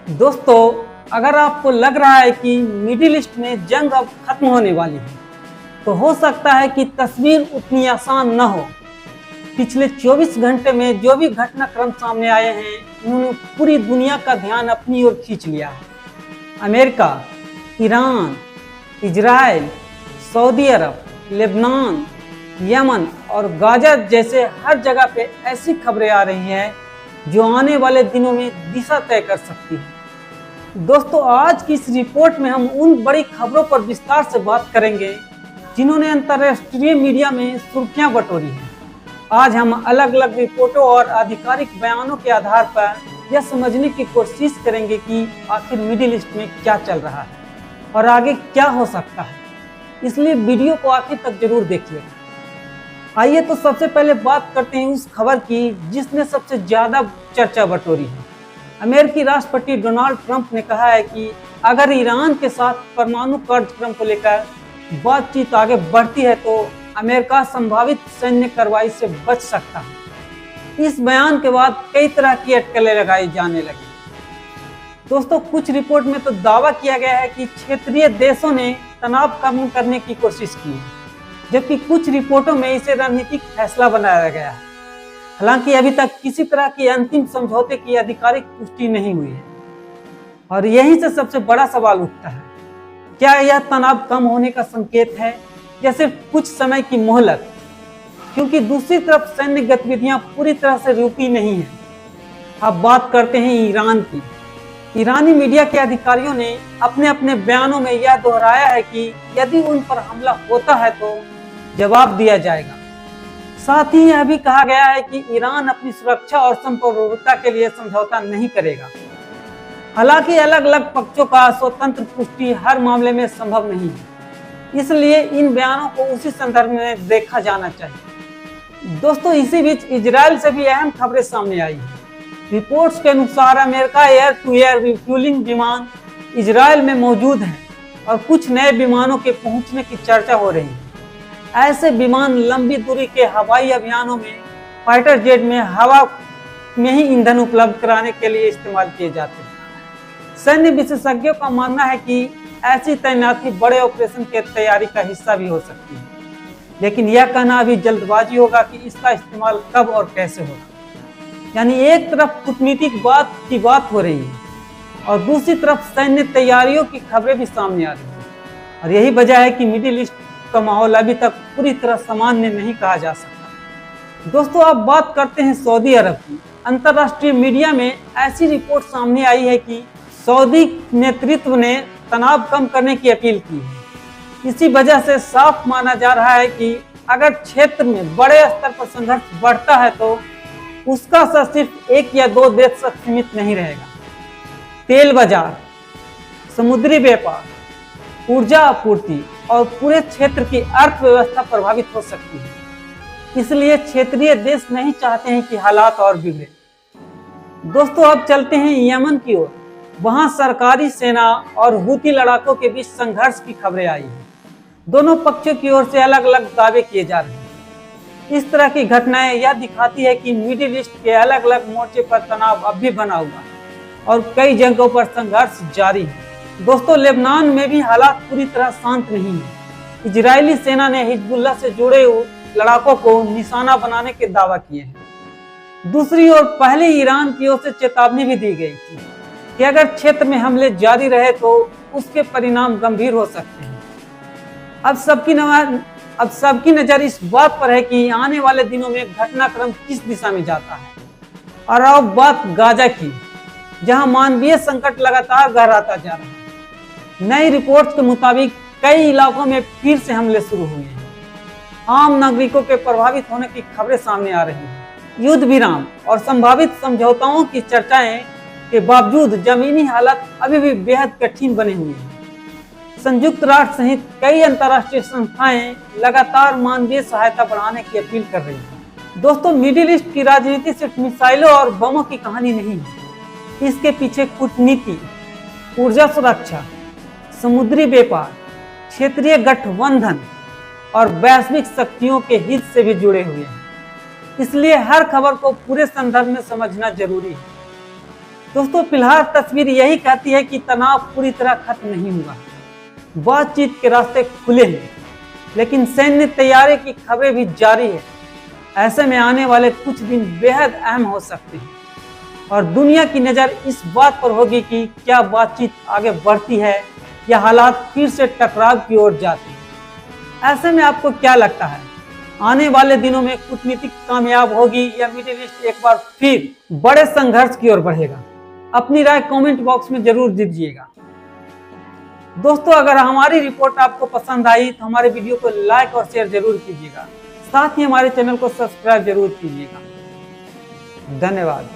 दोस्तों, अगर आपको लग रहा है कि मिडिल ईस्ट में जंग अब खत्म होने वाली है, तो हो सकता है कि तस्वीर उतनी आसान न हो। पिछले 24 घंटे में जो भी घटनाक्रम सामने आए हैं, उन्होंने पूरी दुनिया का ध्यान अपनी ओर खींच लिया है। अमेरिका, ईरान, इजराइल, सऊदी अरब, लेबनान, यमन और गाजा जैसे हर जगह पे ऐसी खबरें आ रही हैं जो आने वाले दिनों में दिशा तय कर सकती है। दोस्तों, आज की इस रिपोर्ट में हम उन बड़ी खबरों पर विस्तार से बात करेंगे जिन्होंने अंतर्राष्ट्रीय मीडिया में सुर्खियां बटोरी हैं। आज हम अलग अलग रिपोर्टों और आधिकारिक बयानों के आधार पर यह समझने की कोशिश करेंगे कि आखिर मिडिल ईस्ट में क्या चल रहा है और आगे क्या हो सकता है। इसलिए वीडियो को आखिर तक जरूर देखिएगा। आइए तो सबसे पहले बात करते हैं उस खबर की जिसने सबसे ज्यादा चर्चा बटोरी है। अमेरिकी राष्ट्रपति डोनाल्ड ट्रंप ने कहा है कि अगर ईरान के साथ परमाणु कार्यक्रम को लेकर बातचीत आगे बढ़ती है तो अमेरिका संभावित सैन्य कार्रवाई से बच सकता है। इस बयान के बाद कई तरह की अटकलें लगाई जाने लगी। दोस्तों, कुछ रिपोर्ट में तो दावा किया गया है कि क्षेत्रीय देशों ने तनाव कम करने की कोशिश की है, जबकि कुछ रिपोर्टों में इसे रणनीतिक फैसला बनाया गया है। हालांकि अभी तक किसी तरह की अंतिम समझौते की आधिकारिक पुष्टि नहीं हुई है और यहीं से सबसे बड़ा सवाल उठता है, क्या यह तनाव कम होने का संकेत है या सिर्फ कुछ समय की मोहलत? क्योंकि दूसरी तरफ सैन्य गतिविधियां पूरी तरह से रुकी नहीं है। अब बात करते हैं ईरान की। ईरानी मीडिया के अधिकारियों ने अपने अपने बयानों में यह दोहराया है कि यदि उन पर हमला होता है तो जवाब दिया जाएगा। साथ ही यह भी कहा गया है कि ईरान अपनी सुरक्षा और संप्रभुता के लिए समझौता नहीं करेगा। हालांकि अलग अलग पक्षों का स्वतंत्र पुष्टि हर मामले में संभव नहीं है, इसलिए इन बयानों को उसी संदर्भ में देखा जाना चाहिए। दोस्तों, इसी बीच इजराइल से भी अहम खबरें सामने आई हैं। रिपोर्ट्स के अनुसार America air to air refuelling विमान इजराइल में मौजूद हैं और कुछ नए विमानों के पहुंचने की चर्चा हो रही है। ऐसे विमान लंबी दूरी के हवाई अभियानों में फाइटर जेट में हवा में ही ईंधन उपलब्ध कराने के लिए इस्तेमाल किए जाते हैं। सैन्य विशेषज्ञों का मानना है कि ऐसी तैनाती बड़े ऑपरेशन की तैयारी का हिस्सा भी हो सकती है, लेकिन यह कहना अभी जल्दबाजी होगा कि इसका इस्तेमाल कब और कैसे होगा। यानी एक तरफ कूटनीतिक बात हो रही है और दूसरी तरफ सैन्य तैयारियों की खबरें भी सामने आ रही है और यही वजह है कि मिडिल ईस्ट का माहौल अभी तक पूरी तरह सामान्य नहीं कहा जा सकता। दोस्तों, अब बात करते हैं सऊदी अरब की। अंतर्राष्ट्रीय मीडिया में ऐसी रिपोर्ट सामने आई है कि सऊदी नेतृत्व ने तनाव कम करने की अपील की है। इसी वजह से साफ माना जा रहा है कि अगर क्षेत्र में बड़े स्तर पर संघर्ष बढ़ता है तो उसका असर सिर्फ एक या दो देश तक सीमित नहीं रहेगा। तेल बाजार, समुद्री व्यापार, ऊर्जा आपूर्ति और पूरे क्षेत्र की अर्थव्यवस्था प्रभावित हो सकती है। इसलिए क्षेत्रीय देश नहीं चाहते हैं कि हालात और बिगड़े। दोस्तों, अब चलते हैं यमन की ओर। वहां सरकारी सेना और हूती लड़ाकों के बीच संघर्ष की खबरें आई हैं। दोनों पक्षों की ओर से अलग अलग दावे किए जा रहे हैं। इस तरह की घटनाएं यह दिखाती है कि मिडिल ईस्ट के अलग अलग मोर्चे पर तनाव अब भी बना हुआ है और कई जगहों पर संघर्ष जारी है। दोस्तों, लेबनान में भी हालात पूरी तरह शांत नहीं है। इजरायली सेना ने हिजबुल्लाह से जुड़े लड़ाकों को निशाना बनाने के दावा किए हैं। दूसरी ओर पहले ईरान की ओर से चेतावनी भी दी गई थी कि अगर क्षेत्र में हमले जारी रहे तो उसके परिणाम गंभीर हो सकते हैं। अब सबकी नजर इस बात पर है कि आने वाले दिनों में घटनाक्रम किस दिशा में जाता है। और अब बात गाजा की, जहां मानवीय संकट लगातार गहराता जा रहा है। नई रिपोर्ट्स के मुताबिक कई इलाकों में फिर से हमले शुरू हुए हैं। आम नागरिकों के प्रभावित होने की खबरें सामने आ रही हैं। युद्ध विराम और संभावित समझौताओं की चर्चाएं के बावजूद जमीनी हालात अभी भी बेहद कठिन बने हुए हैं। संयुक्त राष्ट्र सहित कई अंतर्राष्ट्रीय संस्थाएं लगातार मानवीय सहायता बढ़ाने की अपील कर रही हैं। दोस्तों, मिडिल ईस्ट की राजनीति सिर्फ मिसाइलों और बमों की कहानी नहीं है। इसके पीछे कूटनीति, ऊर्जा सुरक्षा, समुद्री व्यापार, क्षेत्रीय गठबंधन और वैश्विक शक्तियों के हित से भी जुड़े हुए हैं। इसलिए हर खबर को पूरे संदर्भ में समझना जरूरी है। दोस्तों फिलहाल तस्वीर यही कहती है कि तनाव पूरी तरह खत्म नहीं हुआ, बातचीत के रास्ते खुले हैं, लेकिन सैन्य तैयारी की खबरें भी जारी है। ऐसे में आने वाले कुछ दिन बेहद अहम हो सकते हैं और दुनिया की नज़र इस बात पर होगी कि क्या बातचीत आगे बढ़ती है या हालात फिर से टकराव की ओर जाते हैं। ऐसे में आपको क्या लगता है, आने वाले दिनों में कूटनीति कामयाब होगी या मिडिल ईस्ट एक बार फिर बड़े संघर्ष की ओर बढ़ेगा? अपनी राय कमेंट बॉक्स में जरूर दीजिएगा। दोस्तों अगर हमारी रिपोर्ट आपको पसंद आई तो हमारे वीडियो को लाइक और शेयर जरूर कीजिएगा, साथ ही हमारे चैनल को सब्सक्राइब जरूर कीजिएगा। धन्यवाद।